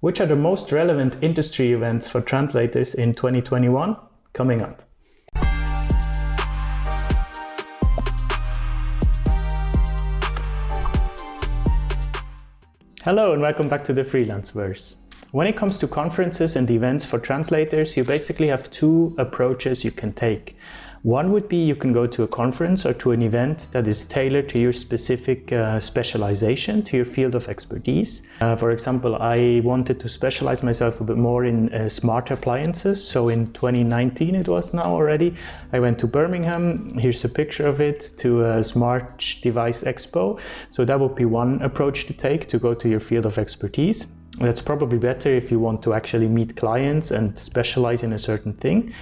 Which are the most relevant industry events for translators in 2021? Coming up. Hello and welcome back to the Freelanceverse. When it comes to conferences and events for translators, you basically have two approaches you can take. One would be you can go to a conference or to an event that is tailored to your specific specialization, to your field of expertise. For example, I wanted to specialize myself a bit more in smart appliances. So in 2019 it was now already, I went to Birmingham, here's a picture of it, to a Smart Device Expo. So that would be one approach to take, to go to your field of expertise. That's probably better if you want to actually meet clients and specialize in a certain thing.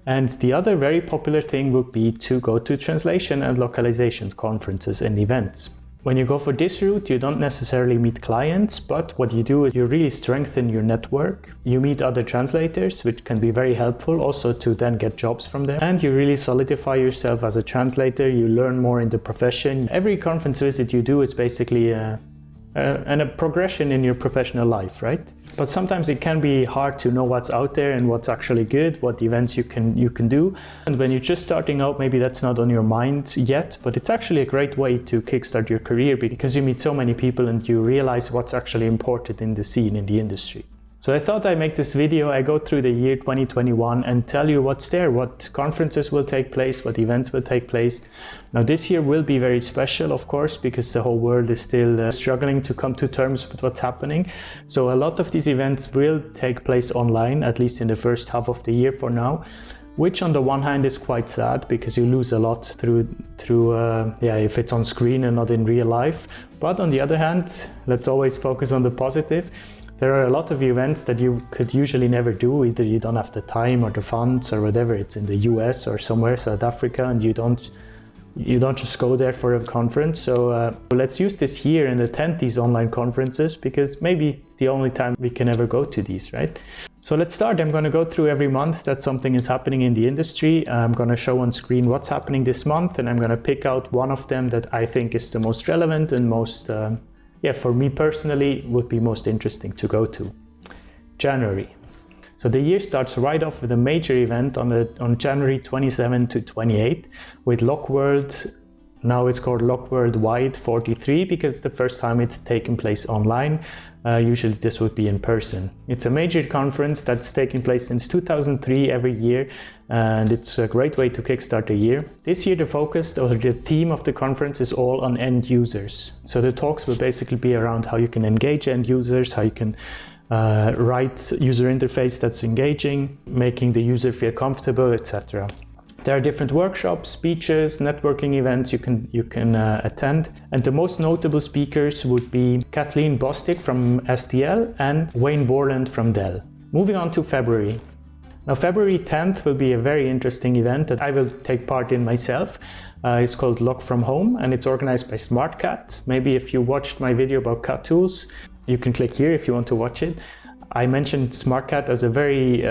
And the other very popular thing would be to go to translation and localization conferences and events. When you go for this route, you don't necessarily meet clients, but what you do is you really strengthen your network. You meet other translators, which can be very helpful also to then get jobs from them. And you really solidify yourself as a translator. You learn more in the profession. Every conference visit you do is basically a progression in your professional life, right? But sometimes it can be hard to know what's out there and what's actually good, what events you can do. And when you're just starting out, maybe that's not on your mind yet, but it's actually a great way to kickstart your career because you meet so many people and you realize what's actually important in the scene, in the industry. So I thought I'd make this video. I go through the year 2021 and tell you what's there, what conferences will take place, what events will take place. Now this year will be very special, of course, because the whole world is still struggling to come to terms with what's happening. So a lot of these events will take place online, at least in the first half of the year for now, which on the one hand is quite sad because you lose a lot through if it's on screen and not in real life. But on the other hand, let's always focus on the positive. There are a lot of events that you could usually never do. Either you don't have the time or the funds or whatever. It's in the US or somewhere, South Africa, and you don't just go there for a conference. So let's use this year and attend these online conferences because maybe it's the only time we can ever go to these, right? So let's start. I'm going to go through every month that something is happening in the industry. I'm going to show on screen what's happening this month, and I'm going to pick out one of them that I think is the most relevant and most for me personally, would be most interesting to go to. January. So the year starts right off with a major event on January 27 to 28 with LocWorld. Now it's called LocWorld Wide 43 because it's the first time it's taken place online. Usually this would be in person. It's a major conference that's taken place since 2003 every year, and it's a great way to kickstart the year. This year the focus or the theme of the conference is all on end users. So the talks will basically be around how you can engage end users, how you can write user interface that's engaging, making the user feel comfortable, etc. There are different workshops, speeches, networking events you can attend. And the most notable speakers would be Kathleen Bostic from SDL and Wayne Borland from Dell. Moving on to February. Now February 10th will be a very interesting event that I will take part in myself. It's called Lock From Home and it's organized by SmartCat. Maybe if you watched my video about cat tools, you can click here if you want to watch it. I mentioned SmartCat as a very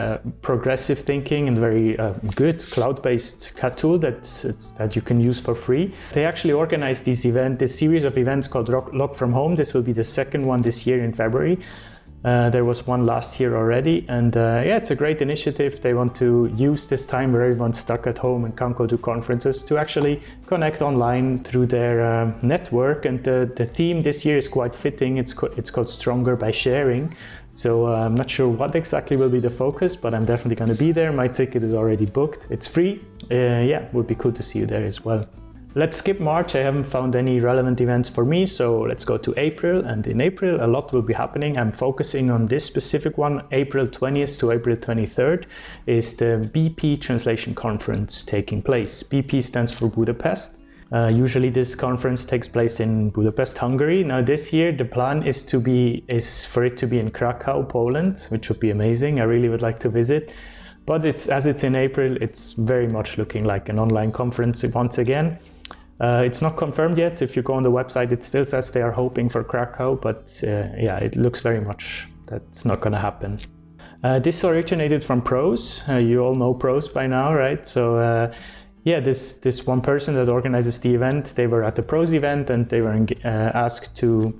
progressive thinking and very good cloud-based cat tool that you can use for free. They actually organized this series of events called Lock From Home. This will be the second one this year in February. There was one last year already, and it's a great initiative. They want to use this time where everyone's stuck at home and can't go to conferences to actually connect online through their network. And the theme this year is quite fitting. It's called Stronger by Sharing. So I'm not sure what exactly will be the focus, but I'm definitely going to be there. My ticket is already booked. It's free. Would be cool to see you there as well. Let's skip March. I haven't found any relevant events for me, so let's go to April. And in April, a lot will be happening. I'm focusing on this specific one. April 20th to April 23rd is the BP Translation Conference taking place. BP stands for Budapest. Usually this conference takes place in Budapest, Hungary. Now this year the plan is for it to be in Krakow, Poland, which would be amazing. I really would like to visit. But as it's in April, it's very much looking like an online conference once again. It's not confirmed yet. If you go on the website, it still says they are hoping for Krakow, but it looks very much that's not going to happen. This originated from Probst. You all know Probst by now, right? So this one person that organizes the event, they were at the Probst event and they were asked to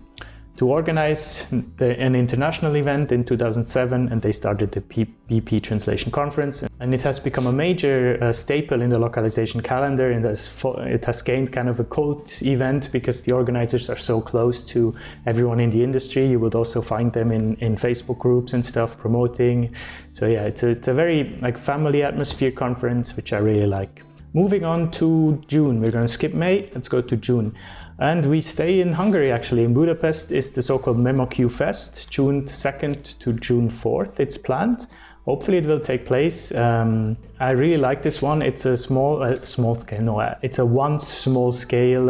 to organize an international event in 2007, and they started the BP Translation Conference. And it has become a major staple in the localization calendar, and it has gained kind of a cult event because the organizers are so close to everyone in the industry. You would also find them in Facebook groups and stuff promoting. So yeah, it's a very like family atmosphere conference, which I really like. Moving on to June, we're going to skip May, let's go to June. And we stay in Hungary actually. In Budapest is the so-called MemoQ Fest, June 2nd to June 4th. It's planned. Hopefully it will take place. I really like this one. It's a it's a once small scale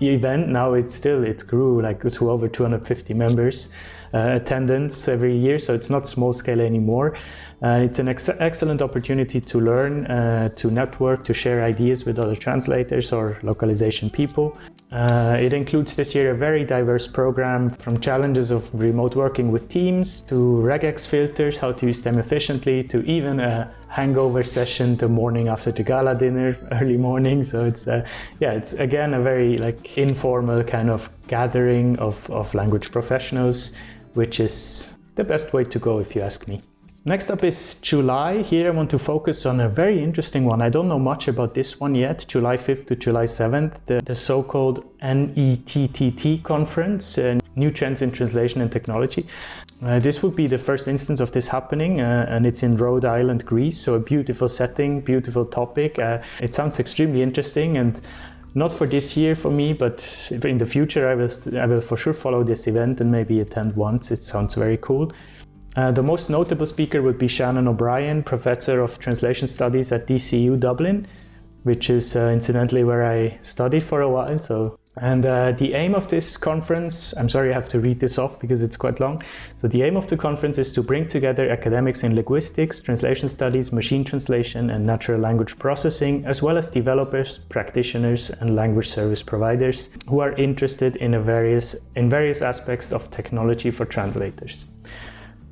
event. Now it grew like to over 250 members attendance every year, so it's not small scale anymore. It's an excellent opportunity to learn, to network, to share ideas with other translators or localization people. It includes this year a very diverse program, from challenges of remote working with teams to regex filters, how to use them efficiently, to even a hangover session the morning after the gala dinner, early morning. So it's again a very like informal kind of gathering of language professionals, which is the best way to go if you ask me. Next up is July. Here I want to focus on a very interesting one. I don't know much about this one yet. July 5th to July 7th, the so-called NETTT conference, New Trends in Translation and Technology. This would be the first instance of this happening, and it's in Rhode Island, Greece. So a beautiful setting, beautiful topic. It sounds extremely interesting, and not for this year for me, but in the future I will for sure follow this event and maybe attend once. It sounds very cool. The most notable speaker would be Shannon O'Brien, Professor of Translation Studies at DCU Dublin, which is incidentally where I studied for a while. And the aim of this conference, I'm sorry I have to read this off because it's quite long. So the aim of the conference is to bring together academics in linguistics, translation studies, machine translation, and natural language processing, as well as developers, practitioners, and language service providers who are interested in various aspects of technology for translators.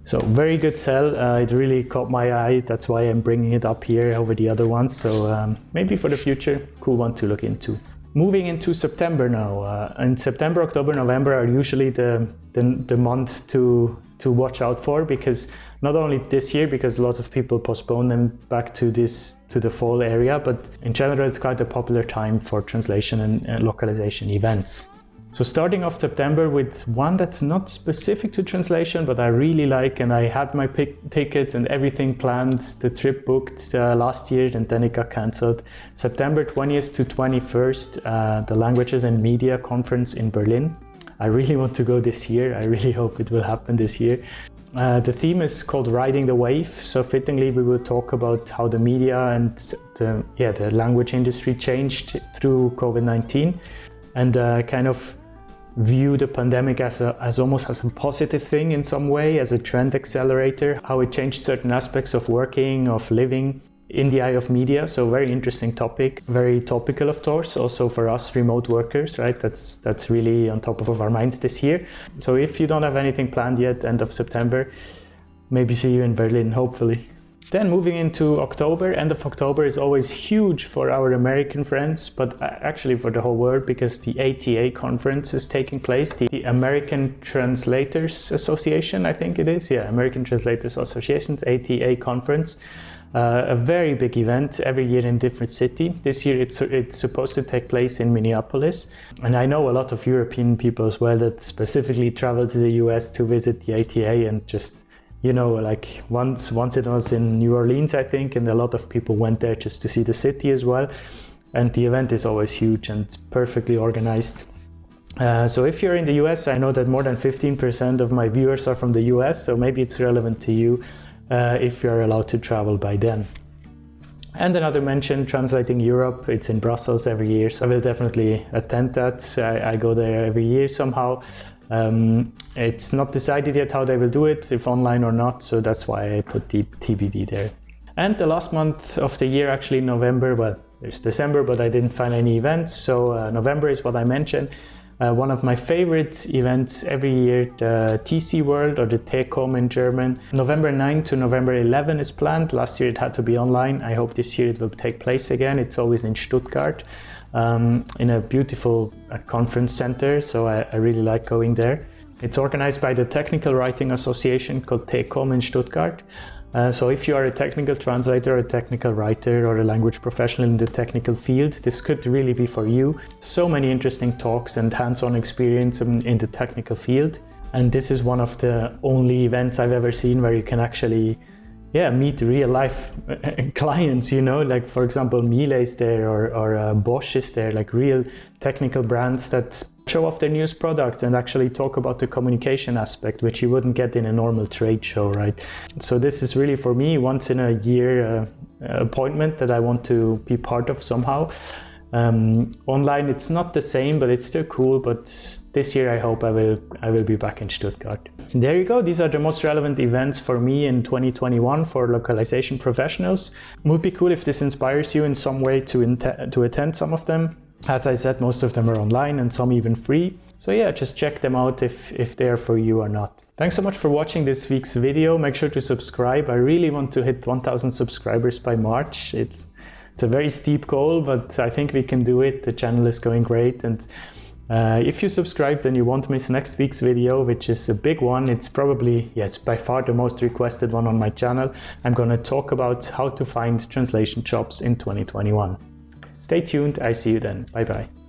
So very good sell. It really caught my eye. That's why I'm bringing it up here over the other ones. So maybe for the future, cool one to look into. Moving into September now. And September, October, November are usually the months to watch out for, because not only this year, because lots of people postpone them back to the fall area, but in general, it's quite a popular time for translation and localization events. So starting off September with one that's not specific to translation, but I really like, and I had my tickets and everything planned, the trip booked last year, and then it got cancelled. September 20th to 21st, the Languages and Media Conference in Berlin. I really want to go this year. I really hope it will happen this year. The theme is called Riding the Wave. So fittingly, we will talk about how the media and the language industry changed through COVID-19, and kind of view the pandemic as almost as a positive thing in some way, as a trend accelerator, how it changed certain aspects of working, of living in the eye of media. So very interesting topic, very topical of course, also for us remote workers, right? That's really on top of our minds this year. So if you don't have anything planned yet, end of September, maybe see you in Berlin, hopefully. Then moving into October, end of October is always huge for our American friends, but actually for the whole world, because the ATA conference is taking place, the American Translators Association, I think it is. Yeah, American Translators Association's ATA conference. A very big event every year in different city. This year it's supposed to take place in Minneapolis. And I know a lot of European people as well that specifically travel to the US to visit the ATA, and just, you know, like once it was in New Orleans, I think, and a lot of people went there just to see the city as well. And the event is always huge and perfectly organized. So if you're in the US, I know that more than 15% of my viewers are from the US, so maybe it's relevant to you if you're allowed to travel by then. And another mention, Translating Europe, it's in Brussels every year, so I will definitely attend that. I go there every year somehow. It's not decided yet how they will do it, if online or not, so that's why I put the TBD there. And the last month of the year, actually November, well, there's December, but I didn't find any events, so November is what I mentioned. One of my favorite events every year, the TC World, or the TECOM in German. November 9 to November 11 is planned. Last year it had to be online. I hope this year it will take place again. It's always in Stuttgart, in a beautiful conference center, so I really like going there. It's organized by the Technical Writing Association called TECOM in Stuttgart. So if you are a technical translator, a technical writer, or a language professional in the technical field, this could really be for you. So many interesting talks and hands-on experience in the technical field. And this is one of the only events I've ever seen where you can actually meet real life clients, you know, like for example, Miele is there or Bosch is there, like real technical brands that show off their newest products and actually talk about the communication aspect, which you wouldn't get in a normal trade show, right? So this is really for me once in a year appointment that I want to be part of somehow. Online it's not the same, but it's still cool. But this year I hope I will be back in Stuttgart. There you go. These are the most relevant events for me in 2021 for localization professionals. Would be cool if this inspires you in some way to attend some of them. As I said, most of them are online and some even free. So yeah, just check them out if they are for you or not. Thanks so much for watching this week's video. Make sure to subscribe. I really want to hit 1,000 subscribers by March. It's a very steep goal, but I think we can do it. The channel is going great. And if you subscribe, then you won't miss next week's video, which is a big one. It's probably, it's by far the most requested one on my channel. I'm going to talk about how to find translation jobs in 2021. Stay tuned. I see you then. Bye bye.